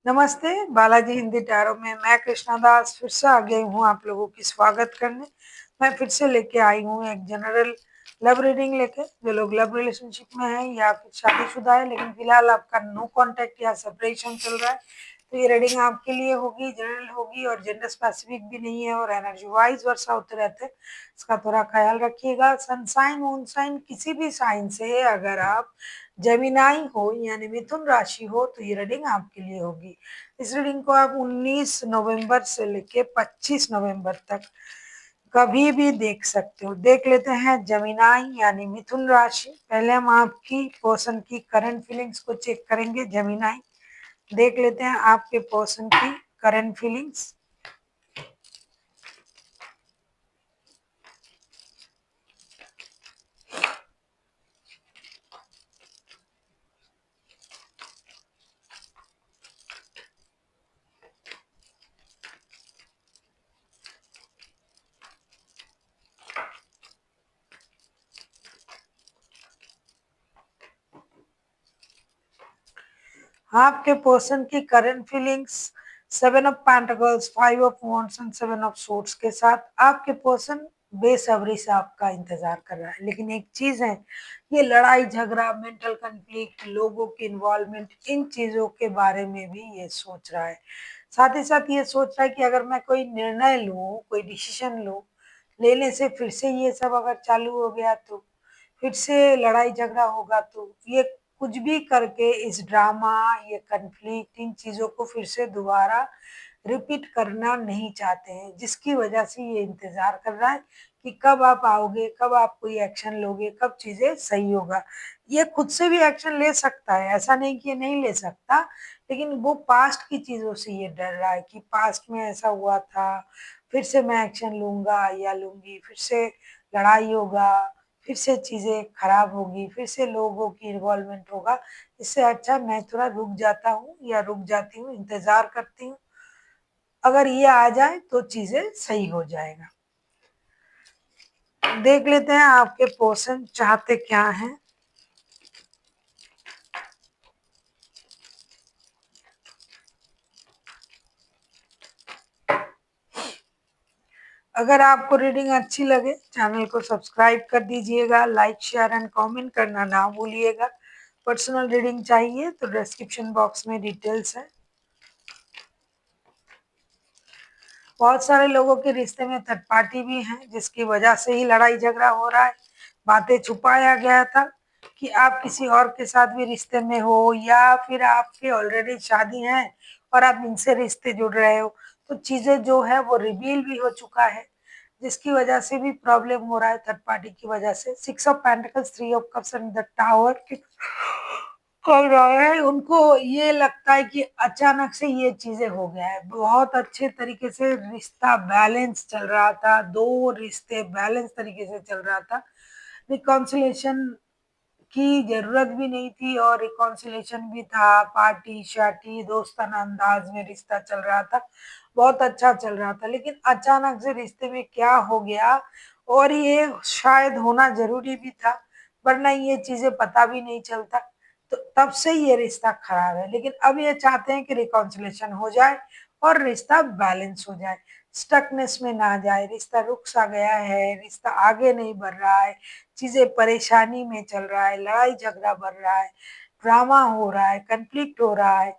नमस्ते, बालाजी हिंदी टैरो में मैं कृष्णा दास फिर से आ गई हूँ आप लोगों की स्वागत करने। मैं फिर से लेके आई हूँ एक जनरल लव रीडिंग लेके। जो लोग लव रिलेशनशिप में हैं या फिर शादीशुदा है लेकिन फिलहाल आपका नो कांटेक्ट या सेपरेशन चल रहा है, तो ये रीडिंग आपके लिए होगी, जनरल होगी और जेंडर स्पेसिफिक भी नहीं है और एनर्जी वाइज वर्षा होते रहते हैं, इसका थोड़ा ख्याल रखिएगा। सन साइन मून साइन किसी भी साइन से अगर आप जेमिनाई हो यानी मिथुन राशि हो तो ये रीडिंग आपके लिए होगी। इस रीडिंग को आप 19 नवंबर से लेके 25 नवंबर तक कभी भी देख सकते हो। देख लेते हैं जेमिनाई यानी मिथुन राशि। पहले हम आपकी पर्सन की करंट फीलिंग्स को चेक करेंगे। जेमिनाई, देख लेते हैं आपके पर्सन की करंट फीलिंग्स। आपके पर्सन की current feelings 7 of pentacles, 5 of wands and 7 of swords के साथ आपके पर्सन बेसब्री से आपका इंतजार कर रहा है। लेकिन एक चीज है, ये लड़ाई झगड़ा, मेंटल कन्फ्लिक्ट, लोगों की इन्वॉल्वमेंट, इन चीजों के बारे में भी ये सोच रहा है। साथ ही साथ ये सोच रहा है कि अगर मैं कोई निर्णय लूं, कोई डिसीजन लूं, लेने से फिर से ये सब अगर चालू हो गया तो फिर से लड़ाई झगड़ा होगा, तो ये कुछ भी करके इस ड्रामा, ये कन्फ्लिक्ट, इन चीजों को फिर से दोबारा रिपीट करना नहीं चाहते हैं, जिसकी वजह से ये इंतजार कर रहा है कि कब आप आओगे, कब आप कोई एक्शन लोगे, कब चीजें सही होगा। ये खुद से भी एक्शन ले सकता है, ऐसा नहीं कि ये नहीं ले सकता, लेकिन वो पास्ट की चीजों से ये डर रहा है कि पास्ट में ऐसा हुआ था, फिर से मैं एक्शन लूंगा या लूंगी, फिर से लड़ाई होगा, फिर से चीजें खराब होगी, फिर से लोगों की इन्वॉल्वमेंट होगा। इससे अच्छा मैं थोड़ा रुक जाता हूँ या रुक जाती हूँ, इंतजार करती हूँ, अगर ये आ जाए तो चीजें सही हो जाएगा। देख लेते हैं आपके पर्सन चाहते क्या हैं। अगर आपको रीडिंग अच्छी लगे चैनल को सब्सक्राइब कर दीजिएगा, लाइक शेयर एंड कमेंट करना ना भूलिएगा। पर्सनल रीडिंग चाहिए तो डिस्क्रिप्शन बॉक्स में डिटेल्स है। बहुत सारे लोगों के रिश्ते में थर्ड पार्टी भी हैं, जिसकी वजह से ही लड़ाई झगड़ा हो रहा है। बातें छुपाया गया था कि आप किसी और के साथ भी रिश्ते में हो या फिर आपकी ऑलरेडी शादी है और आप इनसे रिश्ते जुड़ रहे हो, तो चीजें जो है वो रिवील भी हो चुका है, जिसकी वजह से भी प्रॉब्लम हो रहा है थर्ड पार्टी की वजह से। 6 of pentacles, 3 of cups and the tower कर रहा है। उनको ये लगता है कि अचानक से ये चीजें हो गया है। बहुत अच्छे तरीके से रिश्ता बैलेंस चल रहा था, दो रिश्ते बैलेंस तरीके से चल रहा था, रिकॉन्सिलेशन की जरूरत भी नहीं थी और रिकॉन्सिलेशन भी था, पार्टी शार्टी दोस्ताना अंदाज में रिश्ता चल रहा था, बहुत अच्छा चल रहा था। लेकिन अचानक से रिश्ते में क्या हो गया, और ये शायद होना जरूरी भी था, वरना ये चीजें पता भी नहीं चलता, तो तब से ये रिश्ता खराब है। लेकिन अब ये चाहते हैं कि रिकॉन्सिलेशन हो जाए और रिश्ता बैलेंस हो जाए, स्टकनेस में ना जाए, रिश्ता रुक सा गया है, रिश्ता आगे नहीं बढ़ रहा है, चीजें परेशानी में चल रहा है, लड़ाई झगड़ा बढ़ रहा है, ड्रामा हो रहा है, कन्फ्लिक्ट हो रहा है,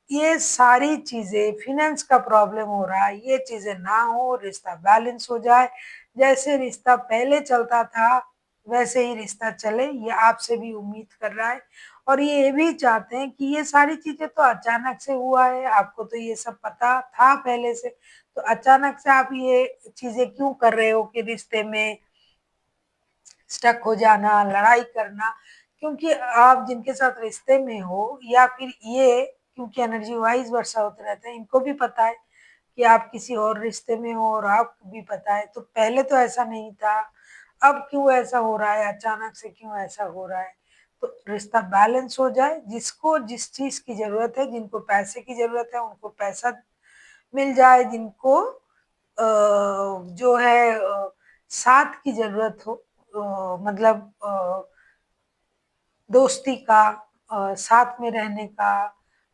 ये सारी चीजें, फिनेंस का प्रॉब्लम हो रहा है, ये चीजें ना हो, रिश्ता बैलेंस हो जाए, जैसे रिश्ता पहले चलता था वैसे ही रिश्ता चले, ये आपसे भी उम्मीद कर रहा है। और ये भी चाहते हैं कि ये सारी चीजें तो अचानक से हुआ है, आपको तो ये सब पता था पहले से, तो अचानक से आप ये चीजें क्यों कर रहे हो कि रिश्ते में स्टक हो जाना, लड़ाई करना। क्योंकि आप जिनके साथ रिश्ते में हो या फिर ये, क्योंकि एनर्जी वाइज वर्षा होते रहते हैं, इनको भी पता है कि आप किसी और रिश्ते में हो और आपको भी पता है, तो पहले तो ऐसा नहीं था, अब क्यों ऐसा हो रहा है, अचानक से क्यों ऐसा हो रहा है। तो रिश्ता बैलेंस हो जाए, जिसको जिस चीज की जरूरत है, जिनको पैसे की जरूरत है उनको पैसा मिल जाए, जिनको जो है साथ की जरूरत हो, मतलब दोस्ती का, साथ में रहने का,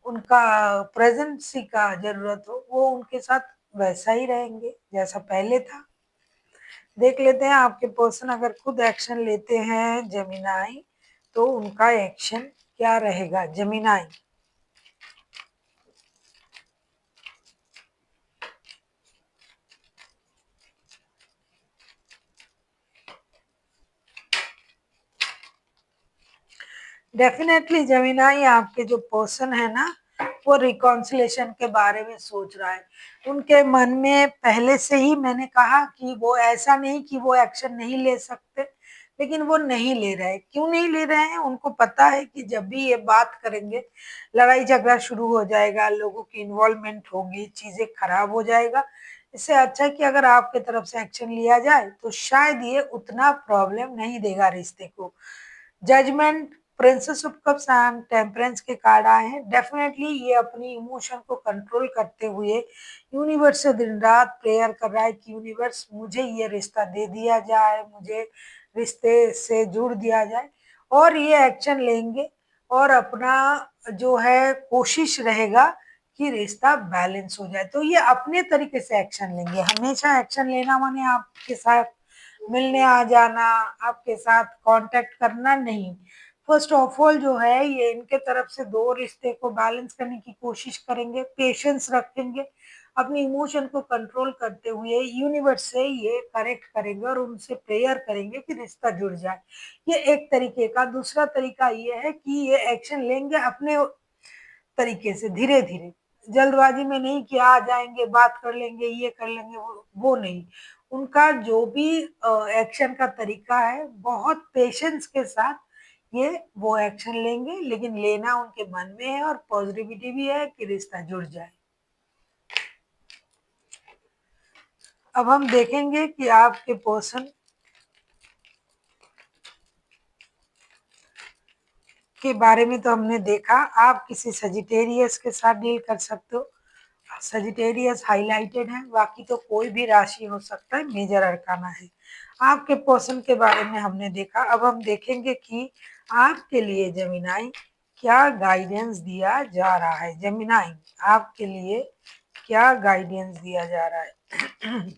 उनका प्रेजेंसी का जरूरत हो, वो उनके साथ वैसा ही रहेंगे जैसा पहले था। देख लेते हैं आपके पर्सन अगर खुद एक्शन लेते हैं जेमिनाई, तो उनका एक्शन क्या रहेगा जेमिनाई। डेफिनेटली जेमिनाई आपके जो पर्सन है ना, वो रिकॉन्सिलेशन के बारे में सोच रहा है। उनके मन में पहले से ही मैंने कहा कि वो ऐसा नहीं कि वो एक्शन नहीं ले सकते, लेकिन वो नहीं ले रहे। क्यों नहीं ले रहे हैं? उनको पता है कि जब भी ये बात करेंगे लड़ाई झगड़ा शुरू हो जाएगा, लोगों की इन्वॉल्वमेंट होगी, चीजें खराब हो जाएगा। इससे अच्छा है कि अगर आपके तरफ से एक्शन लिया जाए तो शायद ये उतना प्रॉब्लम नहीं देगा रिश्ते को। Judgement, princess of cups and temperance के कार्ड आए हैं। डेफिनेटली ये अपनी इमोशन को कंट्रोल करते हुए यूनिवर्स से दिन रात प्रेयर कर रहा है कि यूनिवर्स मुझे ये रिश्ता दे दिया जाए, मुझे रिश्ते से जुड़ दिया जाए, और ये एक्शन लेंगे और अपना जो है कोशिश रहेगा कि रिश्ता बैलेंस हो जाए। तो ये अपने तरीके से एक्शन लेंगे। हमेशा एक्शन लेना माने आपके साथ मिलने आ जाना, आपके साथ कांटेक्ट करना नहीं। फर्स्ट ऑफ ऑल जो है ये इनके तरफ से दो रिश्ते को बैलेंस करने की कोशिश करेंगे, पेशेंस रखेंगे, अपनी इमोशन को कंट्रोल करते हुए यूनिवर्स से ये करेक्ट करेंगे और उनसे प्रेयर करेंगे कि रिश्ता जुड़ जाए। ये एक तरीके का। दूसरा तरीका ये है कि ये एक्शन लेंगे अपने तरीके से, धीरे धीरे, जल्दबाजी में नहीं कि आ जाएंगे बात कर लेंगे ये कर लेंगे, वो नहीं। उनका जो भी एक्शन का तरीका है बहुत पेशेंस के साथ ये वो एक्शन लेंगे, लेकिन लेना उनके मन में है और पॉजिटिविटी भी है कि रिश्ता जुड़ जाए। अब हम देखेंगे कि आपके पर्सन के बारे में तो हमने देखा, आप किसी सजिटेरियस के साथ डील कर सकते हो। सजिटेरियस हाइलाइटेड है, बाकी तो कोई भी राशि हो सकता है, मेजर अरकाना है। आपके पर्सन के बारे में हमने देखा। अब हम देखेंगे कि आपके लिए जेमिनाई क्या गाइडेंस दिया जा रहा है। जेमिनाई आपके लिए क्या गाइडेंस दिया जा रहा है।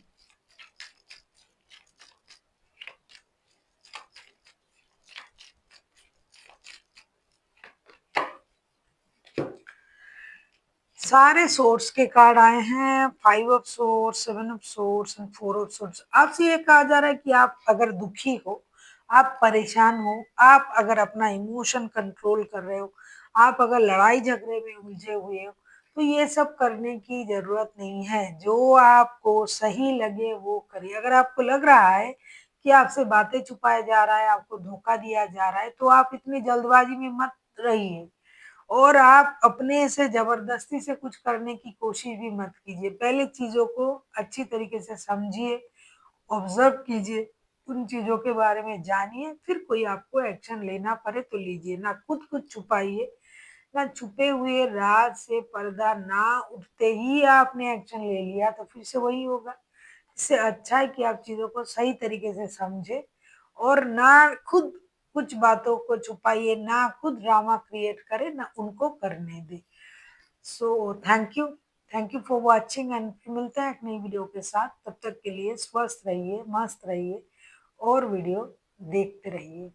सारे सोर्स के कार्ड आए हैं, 5 of source, 7 of source and 4 of source. आपसे ये कहा जा रहा है कि आप अगर दुखी हो, आप परेशान हो, आप अगर अपना इमोशन कंट्रोल कर रहे हो, आप अगर लड़ाई झगड़े में उलझे हुए हो, तो ये सब करने की जरूरत नहीं है। जो आपको सही लगे वो करिए। अगर आपको लग रहा है कि आपसे बातें छुपाया जा रहा है, आपको धोखा दिया जा रहा है, तो आप इतनी जल्दबाजी में मत रहिए और आप अपने से जबरदस्ती से कुछ करने की कोशिश भी मत कीजिए। पहले चीजों को अच्छी तरीके से समझिए, ऑब्जर्व कीजिए, उन चीजों के बारे में जानिए, फिर कोई आपको एक्शन लेना पड़े तो लीजिए। ना खुद कुछ छुपाइए, ना छुपे हुए राज से पर्दा ना उठते ही आपने एक्शन ले लिया तो फिर से वही होगा। इससे अच्छा है कि आप चीजों को सही तरीके से समझे और ना खुद कुछ बातों को छुपाइए, ना खुद ड्रामा क्रिएट करे, ना उनको करने दे। So thank you for watching and मिलते हैं एक नई वीडियो के साथ। तब तक के लिए स्वस्थ रहिए, मस्त रहिए और वीडियो देखते रहिए।